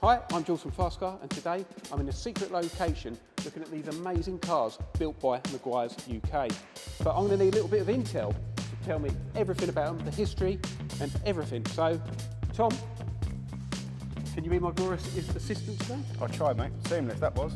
Hi, I'm Jules from Fast Car, and today I'm in a secret location looking at these amazing cars built by Jaguar's UK. But I'm going to need a little bit of intel to tell me everything about them, the history and everything. So, Tom, can you be my glorious assistant today? I'll try, mate. Seamless, that was.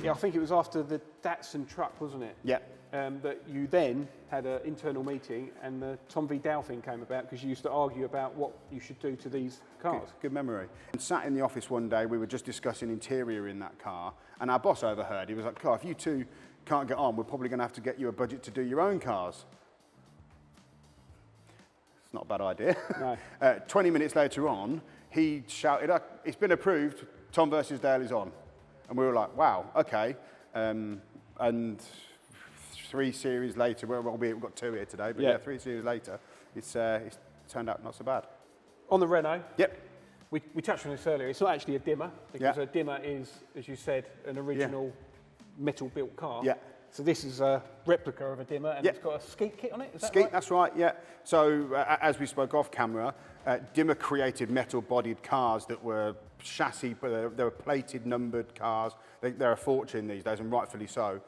Yeah, I think it was after the Datsun truck, wasn't it? Yeah. That you then had an internal meeting and the Tom V Dale thing came about because you used to argue about what you should do to these cars. Good memory. And sat in the office one day, we were just discussing interior in that car, and our boss overheard. He was like, "Carl, if you two can't get on, we're probably going to have to get you a budget to do your own cars." It's not a bad idea. No. 20 minutes later on, he shouted, "It's been approved, Tom versus Dale is on." And we were like, wow, okay. And 3 series later, we've got 2 here today, but yeah 3 series later, it's turned out not so bad. On the Renault, yep. We touched on this earlier, it's not actually a Dimma, because a Dimma is, as you said, an original metal-built car. Yeah. So this is a replica of a Dimma, and it's got a skeet kit on it, is that Skeet, right? that's right, yeah. So, as we spoke off camera, Dimma created metal-bodied cars that were chassis, but they were plated, numbered cars. They're a fortune these days, and rightfully so.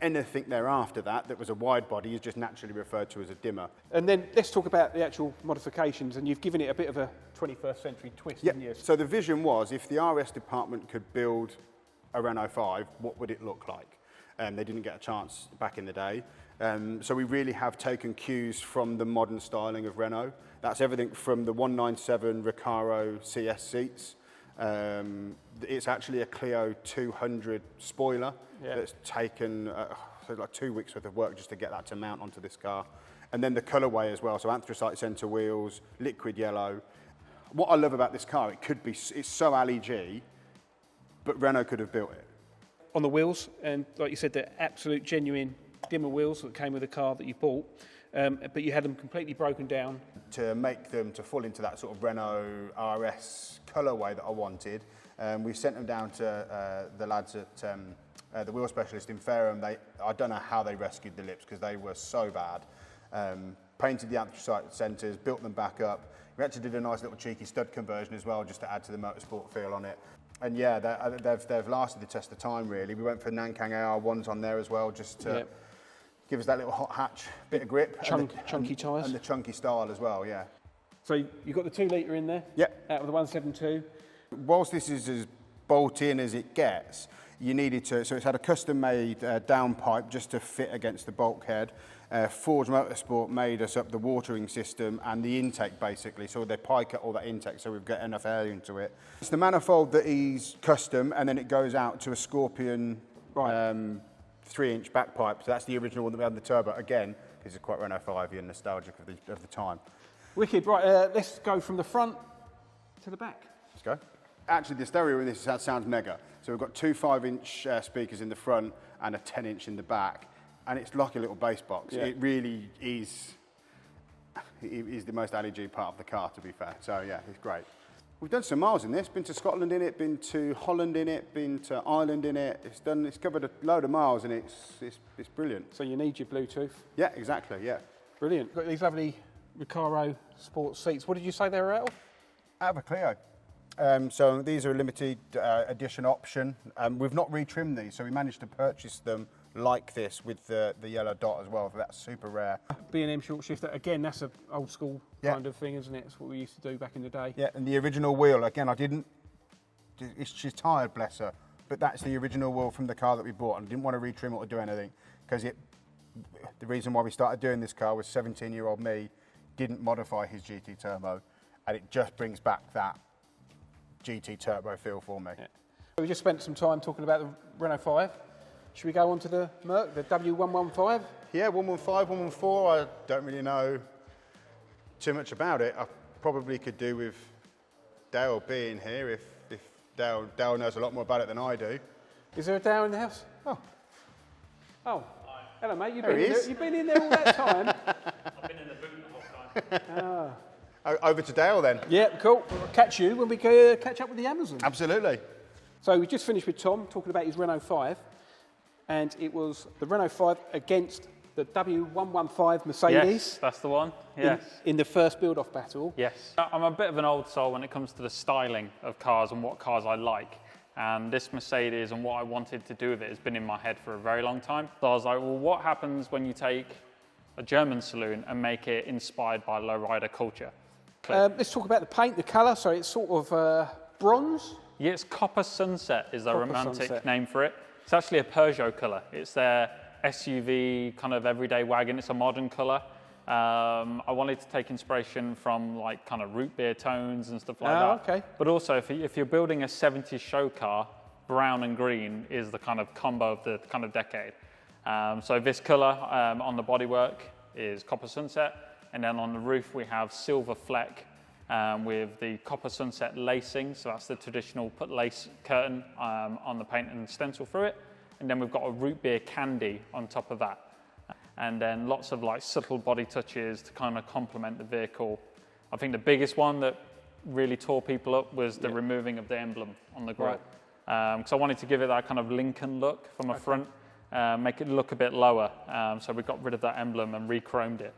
Anything thereafter that was a wide body is just naturally referred to as a Dimma. And then let's talk about the actual modifications, and you've given it a bit of a 21st century twist, haven't you? So the vision was, if the RS department could build a Renault 5, what would it look like? They didn't get a chance back in the day. So we really have taken cues from the modern styling of Renault. That's everything from the 197 Recaro CS seats. It's actually a Clio 200 spoiler that's taken like 2 weeks worth of work just to get that to mount onto this car. And then the colourway as well, so anthracite centre wheels, liquid yellow. What I love about this car, it's so LEG, but Renault could have built it. On the wheels, and like you said, they're absolute genuine Dimma wheels that came with the car that you bought, but you had them completely broken down. To make them to fall into that sort of Renault RS colourway that I wanted, we sent them down to the lads at the wheel specialist in Fareham. I don't know how they rescued the lips because they were so bad. Painted the anthracite centres, built them back up. We actually did a nice little cheeky stud conversion as well, just to add to the motorsport feel on it. And yeah, they've lasted the test of time, really. We went for Nankang AR1s on there as well, just to give us that little hot hatch bit of grip. Chunky tyres. And the chunky style as well, yeah. So you've got the 2 litre in there? Yep. Out of the 172. Whilst this is as bolt-in as it gets, you needed to, so it's had a custom-made downpipe just to fit against the bulkhead. Forge Motorsport made us up the watering system and the intake, basically, so they pie cut all that intake so we've got enough air into it. It's the manifold that is custom, and then it goes out to a Scorpion 3-inch back pipe, so that's the original one that we had in the turbo. Again, this is quite Renault 5-y and nostalgic of the time. Wicked, right, let's go from the front to the back. Let's go. Actually, the stereo in this sounds mega. So we've got 2 5-inch speakers in the front and a 10-inch in the back. And it's like a little bass box. Yeah. It really is the most LEG part of the car, to be fair. So yeah, it's great. We've done some miles in this. Been to Scotland in it, been to Holland in it, been to Ireland in it. It's covered a load of miles, and it's brilliant. So you need your Bluetooth. Yeah, exactly. Yeah. Brilliant. Got these lovely Recaro sports seats. What did you say they were out of? Out of a Clio. So these are a limited edition option. We've not retrimmed these, so we managed to purchase them like this with the yellow dot as well. That's super rare. B&M short shifter, again, that's an old school kind of thing, isn't it? It's what we used to do back in the day. Yeah, and the original wheel, again, she's tired, bless her, but that's the original wheel from the car that we bought, and I didn't want to retrim it or do anything, because the reason why we started doing this car was 17-year-old me didn't modify his GT Turbo, and it just brings back that GT Turbo feel for me. Yeah. We just spent some time talking about the Renault 5. Should we go on to the Merc, the W115? Yeah, 115, 114, I don't really know too much about it. I probably could do with Dale being here if Dale knows a lot more about it than I do. Is there a Dale in the house? Oh. Oh. Hello, mate. You've been in there all that time. I've been in the boot the whole time. Over to Dale then. Yeah, cool. We'll catch you when we catch up with the Amazon. Absolutely. So we just finished with Tom talking about his Renault 5, and it was the Renault 5 against the W115 Mercedes. Yes, that's the one. Yes. In the first build-off battle. Yes. I'm a bit of an old soul when it comes to the styling of cars and what cars I like. And this Mercedes and what I wanted to do with it has been in my head for a very long time. So I was like, well, what happens when you take a German saloon and make it inspired by lowrider culture? Let's talk about the paint, the colour. So it's sort of bronze. Yeah, it's Copper Sunset is the Copper romantic Sunset. name for it. It's actually a Peugeot colour. It's their SUV kind of everyday wagon. It's a modern colour. I wanted to take inspiration from like kind of root beer tones and stuff like that. Okay. But also, if you're building a 70s show car, brown and green is the kind of combo of the kind of decade. So this colour on the bodywork is Copper Sunset, and then on the roof we have silver fleck with the Copper Sunset lacing. So that's the traditional put lace curtain on the paint and stencil through it. And then we've got a root beer candy on top of that. And then lots of like subtle body touches to kind of complement the vehicle. I think the biggest one that really tore people up was the removing of the emblem on the grille. Because I wanted to give it that kind of Lincoln look from a front, make it look a bit lower. So we got rid of that emblem and re-chromed it.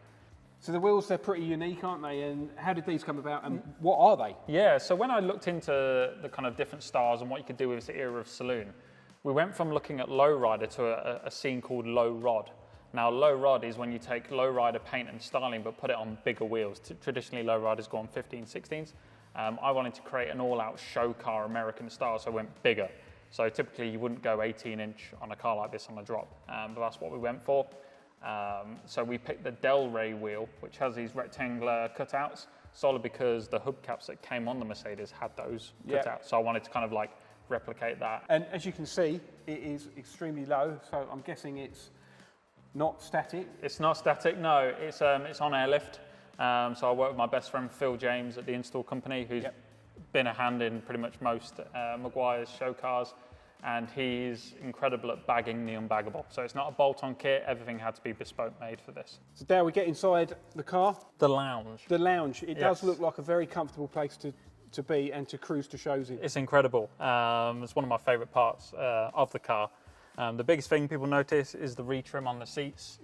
So the wheels, they're pretty unique, aren't they? And how did these come about and what are they? Yeah, so when I looked into the kind of different styles and what you could do with this era of saloon, we went from looking at lowrider to a scene called low rod. Now, low rod is when you take lowrider paint and styling but put it on bigger wheels. Traditionally, lowriders go on 15, 16s. I wanted to create an all-out show car American style, so I went bigger. So typically, you wouldn't go 18-inch on a car like this on a drop, but that's what we went for. So we picked the Del Rey wheel, which has these rectangular cutouts, solely because the hubcaps that came on the Mercedes had those cutouts. So I wanted to kind of like replicate that. And as you can see, it is extremely low, so I'm guessing it's not static. It's not static, no. It's on airlift. So I work with my best friend Phil James at the install company, who's been a hand in pretty much most Maguire's show cars, and he's incredible at bagging the unbaggable. So it's not a bolt-on kit, everything had to be bespoke made for this. So now we get inside the car. The lounge. The lounge, it does look like a very comfortable place to be and to cruise to shows in. It's incredible. It's one of my favourite parts of the car. The biggest thing people notice is the retrim on the seats.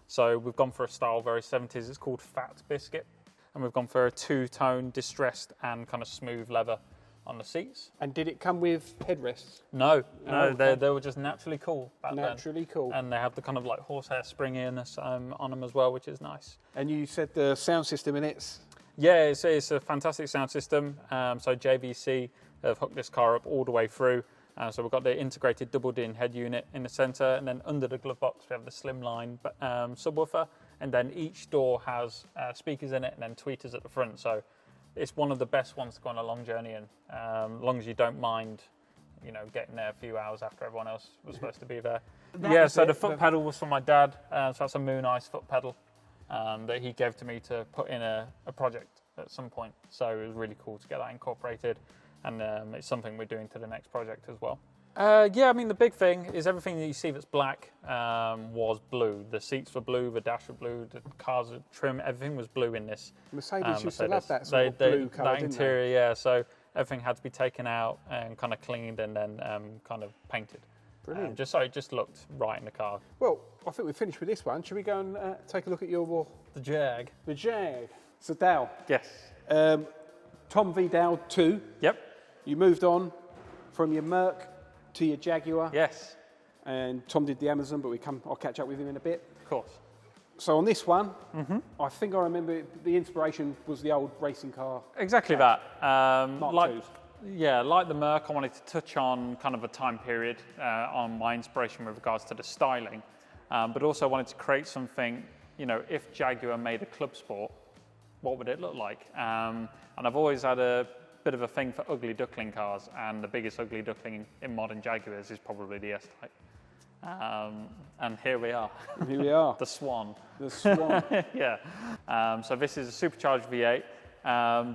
So we've gone for a style very 70s. It's called Fat Biscuit. And we've gone for a two-tone distressed and kind of smooth leather on the seats. And did it come with headrests? No, okay. they were just naturally cool back then. Naturally cool. And they have the kind of like horsehair springiness on them as well, which is nice. And you said the sound system in it? Yeah, it's a fantastic sound system. So JVC have hooked this car up all the way through. So we've got the integrated double din head unit in the centre, and then under the glove box we have the slimline subwoofer, and then each door has speakers in it and then tweeters at the front. So it's one of the best ones to go on a long journey in, as long as you don't mind, getting there a few hours after everyone else was supposed to be there. So the foot pedal was from my dad. So that's a Moon Ice foot pedal that he gave to me to put in a project at some point. So it was really cool to get that incorporated. And it's something we're doing to the next project as well. The big thing is everything that you see that's black was blue. The seats were blue, the dash was blue, the cars were trim, everything was blue in this. Mercedes used to love that sort of blue colour, that interior, so everything had to be taken out and kind of cleaned and then kind of painted. Brilliant. Just so it just looked right in the car. Well, I think we've finished with this one. Should we go and take a look at The Jag. The Jag. So Dale. Yes. Tom V Dale 2. Yep. You moved on from your Merc to your Jaguar. Yes. And Tom did the Amazon, but I'll catch up with him in a bit. Of course. So on this one, I think I remember the inspiration was the old racing car. Exactly that. Mark IIs. Yeah, like the Merc, I wanted to touch on kind of a time period on my inspiration with regards to the styling, but also wanted to create something, if Jaguar made a club sport, what would it look like? And I've always had a bit of a thing for ugly duckling cars, and the biggest ugly duckling in modern Jaguars is probably the S Type. And here we are. Here we are. The Swan. The Swan. Yeah. So this is a supercharged V8,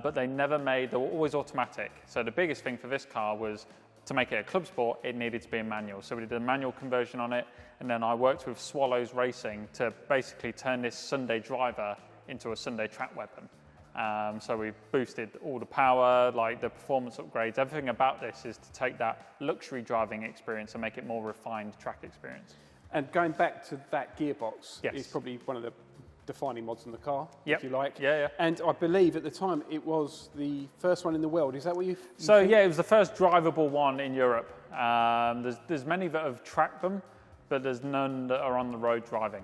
but they were always automatic. So the biggest thing for this car was to make it a club sport, it needed to be a manual. So we did a manual conversion on it, and then I worked with Swallows Racing to basically turn this Sunday driver into a Sunday track weapon. So we've boosted all the power, like the performance upgrades. Everything about this is to take that luxury driving experience and make it more refined track experience. And going back to that gearbox, Yes. is probably one of the defining mods in the car, Yep. if you like. Yeah, yeah. And I believe at the time it was the first one in the world. Is that what you So think? yeah, it was the first drivable one in Europe. There's many that have tracked them, but there's none that are on the road driving,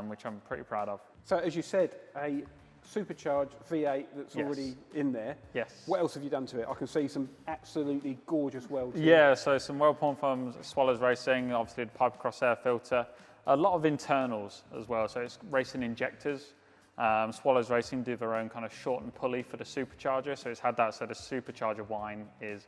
which I'm pretty proud of. So as you said, a supercharged V8 that's Yes. already in there. Yes. What else have you done to it? I can see some absolutely gorgeous welds. Yeah, so some well-formed from Swallows Racing, obviously the Piper Cross air filter, a lot of internals as well, so it's racing injectors. Swallows Racing do their own kind of shortened pulley for the supercharger, so it's had that, so the supercharger whine is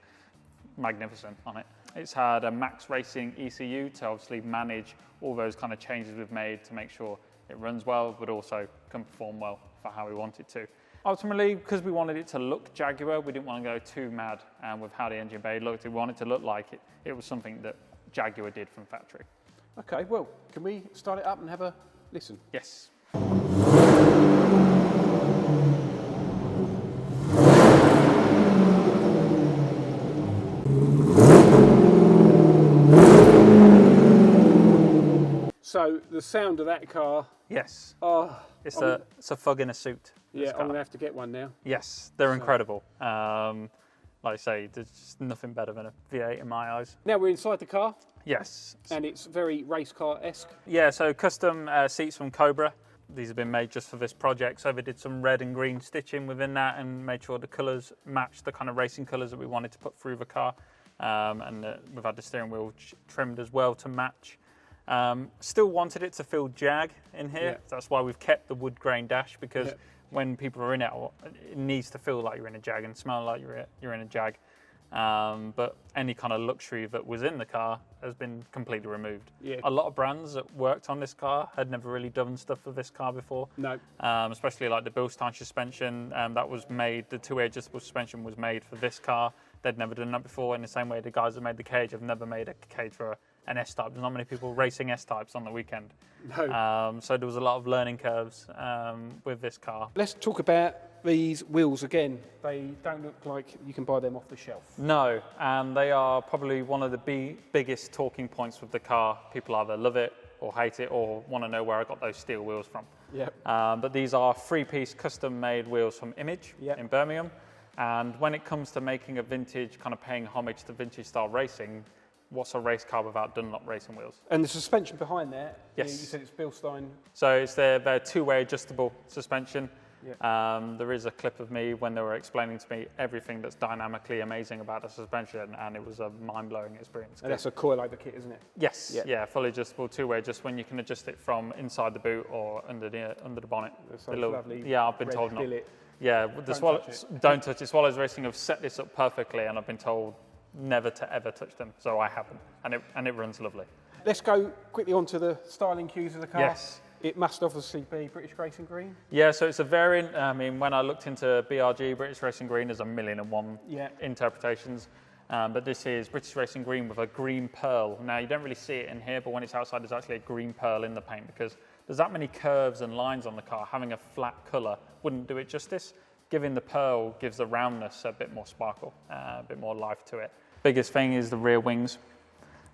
magnificent on it. It's had a Max Racing ECU to obviously manage all those kind of changes we've made to make sure it runs well, but also can perform well for how we want it to. Ultimately, because we wanted it to look Jaguar, we didn't want to go too mad with how the engine bay looked. We wanted it to look like it was something that Jaguar did from factory. Okay, well, can we start it up and have a listen? Yes. So the sound of that car, Yes. oh, It's a thug in a suit. yeah, this I'm car. going to have to get one now. Yes, they're incredible. Like I say, there's just nothing better than a V8 in my eyes. Now we're inside the car, Yes. and it's very race car-esque. Yeah, so custom seats from Cobra. These have been made just for this project. So we did some red and green stitching within that and made sure the colours matched the kind of racing colours that we wanted to put through the car. We've had the steering wheel trimmed as well to match. Still wanted it to feel Jag in here. Yeah. That's why we've kept the wood grain dash, because when people are in it, it needs to feel like you're in a Jag and smell like you're in a Jag. But any kind of luxury that was in the car has been completely removed. Yeah. A lot of brands that worked on this car had never really done stuff for this car before. No. Especially like the Bilstein suspension that was made, the two-way adjustable suspension was made for this car. They'd never done that before. In the same way, the guys that made the cage have never made a cage for an S Type. There's not many people racing S Types on the weekend. No. So there was a lot of learning curves with this car. Let's talk about these wheels again. They don't look like you can buy them off the shelf. No, and they are probably one of the biggest talking points with the car. People either love it or hate it or want to know where I got those steel wheels from. Yep. But these are three-piece custom-made wheels from Image Yep. in Birmingham. And when it comes to making a vintage, kind of paying homage to vintage-style racing, what's a race car without Dunlop racing wheels? And the suspension behind that, Yes. you said it's Bilstein. So it's their two-way adjustable suspension. Yeah. There is a clip of me when they were explaining to me everything that's dynamically amazing about the suspension, and it was a mind-blowing experience. And that's a coilover kit, isn't it? Yes, Yeah. yeah, fully adjustable two-way, just when you can adjust it from inside the boot or under the bonnet. It's The those little- lovely yeah, I've been red told not. billet. Yeah, the Don't Swallows touch don't touch it. Swallows Racing have set this up perfectly, and I've been told never to ever touch them, so I haven't, and it runs lovely. Let's go quickly on to the styling cues of the car. Yes. It must obviously be British Racing Green. Yeah, so it's a variant. I mean, when I looked into BRG, British Racing Green, there's 1,000,001 Yeah. interpretations. But this is British Racing Green with a green pearl. Now, you don't really see it in here, but when it's outside, there's actually a green pearl in the paint because there's that many curves and lines on the car. Having a flat colour wouldn't do it justice. Giving the pearl gives the roundness a bit more sparkle, a bit more life to it. Biggest thing is the rear wings.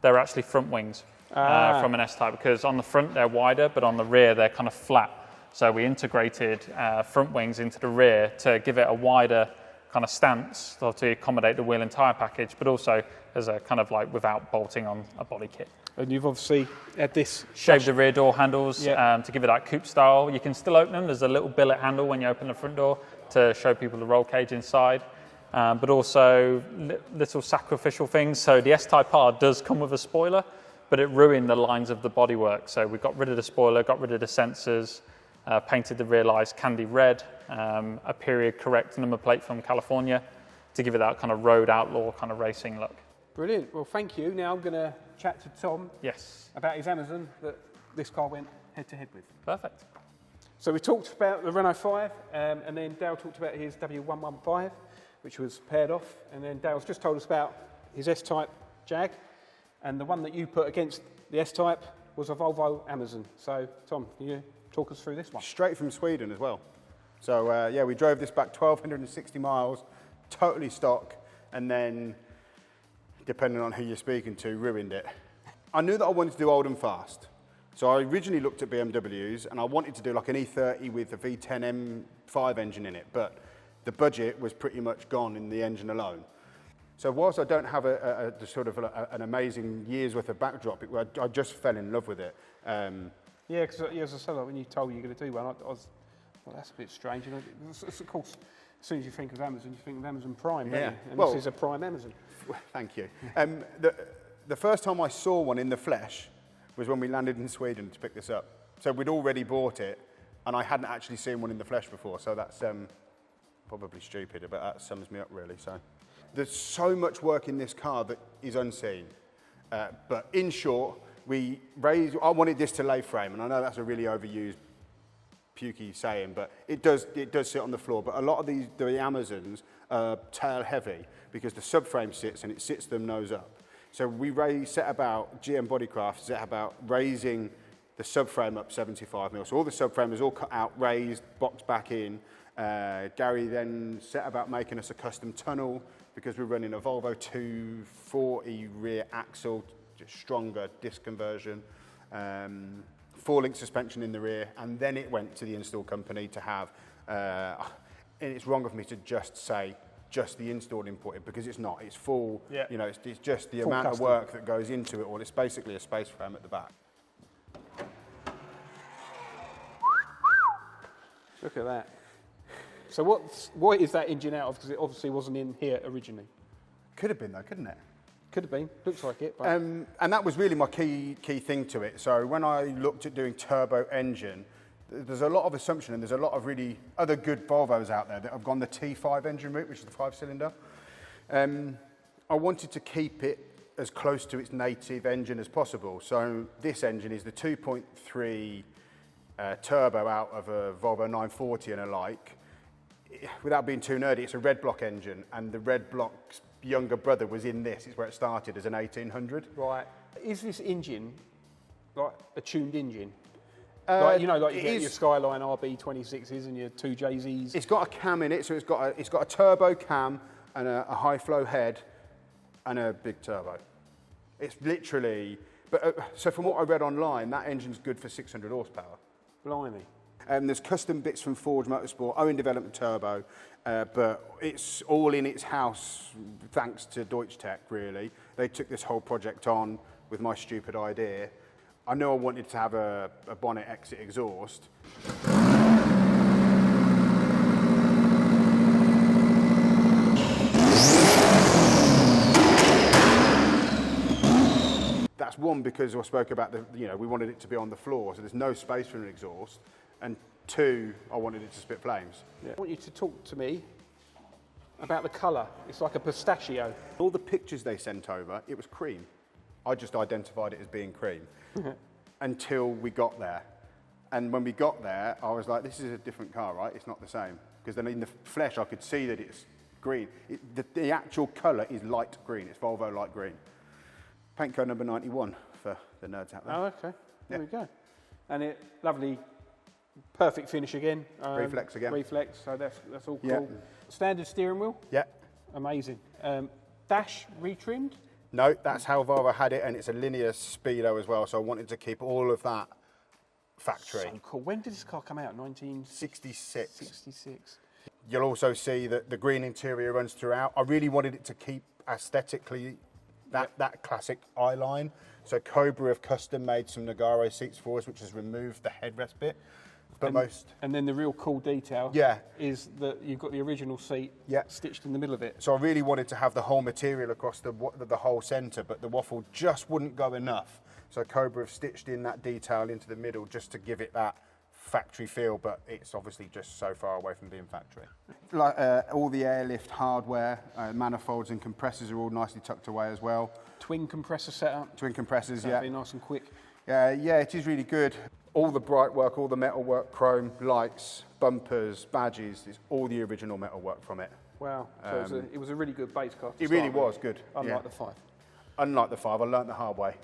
They're actually front wings from an S Type because on the front they're wider, but on the rear they're kind of flat. So we integrated front wings into the rear to give it a wider kind of stance to accommodate the wheel and tyre package, but also as a kind of like without bolting on a body kit. And you've obviously had this. Shaved the rear door handles Yeah. to give it that coupe style. You can still open them. There's a little billet handle when you open the front door to show people the roll cage inside. But also little sacrificial things. So the S Type R does come with a spoiler, but it ruined the lines of the bodywork. So we got rid of the spoiler, got rid of the sensors, painted the rear lights candy red, a period correct number plate from California to give it that kind of road outlaw kind of racing look. Brilliant. Well, thank you. Now I'm going to chat to Tom Yes, about his Amazon that this car went head-to-head with. perfect. So we talked about the Renault 5, and then Dale talked about his W115, which was paired off, and then Dale's just told us about his S-Type Jag, and the one that you put against the S-Type was a Volvo Amazon. So, Tom, can you talk us through this one? Straight from Sweden as well. So yeah, we drove this back 1,260 miles, totally stock, and then, depending on who you're speaking to, ruined it. I knew that I wanted to do old and fast. So I originally looked at BMWs, and I wanted to do like an E30 with a V10 M5 engine in it, but the budget was pretty much gone in the engine alone. So whilst I don't have an amazing year's worth of backdrop, I just fell in love with it. Yeah, because as I said, like, when you told me you're going to do one, I was, well, that's a bit strange. You know, of course, as soon as you think of Amazon, you think of Amazon Prime, don't you? And well, this is a Prime Amazon. Thank you. The first time I saw one in the flesh was when we landed in Sweden to pick this up. So we'd already bought it, and I hadn't actually seen one in the flesh before. So that's probably stupid, but that sums me up really. So there's so much work in this car that is unseen. But in short, I wanted this to lay frame, and I know that's a really overused, pukey saying, but it does sit on the floor. But a lot of the Amazons are tail heavy because the subframe sits and it sits them nose up. So GM Bodycraft set about raising the subframe up 75 mil. So all the subframe is all cut out, raised, boxed back in. Gary then set about making us a custom tunnel because we're running a Volvo 240 rear axle, just stronger disc conversion, 4-link suspension in the rear, and then it went to the install company to have, and it's wrong of me to just say just the installed imported, because it's not, it's full, you know, it's just the amount of work that goes into it all. It's basically a space frame at the back. Look at that. So what is that engine out of? Because it obviously wasn't in here originally. Could have been though, couldn't it? Could have been, looks like it. But and that was really my key thing to it. So when I looked at doing turbo engine, there's a lot of assumption, and there's a lot of really other good Volvos out there that have gone the T5 engine route, which is the 5-cylinder. I wanted to keep it as close to its native engine as possible. So this engine is the 2.3 turbo out of a Volvo 940 and alike. Without being too nerdy, it's a red block engine, and the red block's younger brother was in this. It's where it started as an 1800. Right. Is this engine like a tuned engine? Like, you know, like you get your Skyline RB26s and your 2JZs. It's got a cam in it, so it's got a turbo cam and a high flow head and a big turbo. It's literally, so from what I read online, that engine's good for 600 horsepower. Blimey. There's custom bits from Forge Motorsport, own development turbo, but it's all in its house thanks to Deutsch Tech, really. They took this whole project on with my stupid idea. I knew I wanted to have a bonnet exit exhaust. That's one, because I spoke about we wanted it to be on the floor, so there's no space for an exhaust. And two, I wanted it to spit flames. Yeah. I want you to talk to me about the colour. It's like a pistachio. All the pictures they sent over, it was cream. I just identified it as being cream until we got there. And when we got there, I was like, this is a different car, right? It's not the same. Because then in the flesh, I could see that it's green. The actual colour is light green. It's Volvo light green. Paint code number 91 for the nerds out there. Oh, okay. There we go. And lovely, perfect finish again. Reflex again. Reflex, so that's all cool. Yeah. Standard steering wheel? Yeah. Amazing. Dash retrimmed? No, that's how Volvo had it, and it's a linear speedo as well, so I wanted to keep all of that factory. So cool. When did this car come out? 1966. 66. You'll also see that the green interior runs throughout. I really wanted it to keep aesthetically that classic eye-line. So Cobra have custom made some Nagaro seats for us, which has removed the headrest bit. But and then the real cool detail is that you've got the original seat stitched in the middle of it. So I really wanted to have the whole material across the whole centre, but the waffle just wouldn't go enough. So Cobra have stitched in that detail into the middle just to give it that factory feel, but it's obviously just so far away from being factory. Like all the airlift hardware, manifolds and compressors are all nicely tucked away as well. Twin compressor setup. Twin compressors, so be nice and quick. Yeah, it is really good. All the bright work, all the metal work, chrome, lights, bumpers, badges, it's all the original metal work from it. Wow, so it was a really good base car. It really was good. Unlike the 5. Unlike the 5, I learnt the hard way.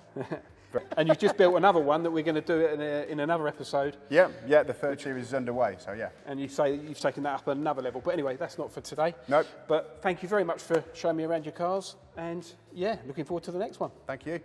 And you've just built another one that we're going to do in another episode. Yeah, the third series is underway, so yeah. And you say you've taken that up another level. But anyway, that's not for today. Nope. But thank you very much for showing me around your cars. And yeah, looking forward to the next one. Thank you.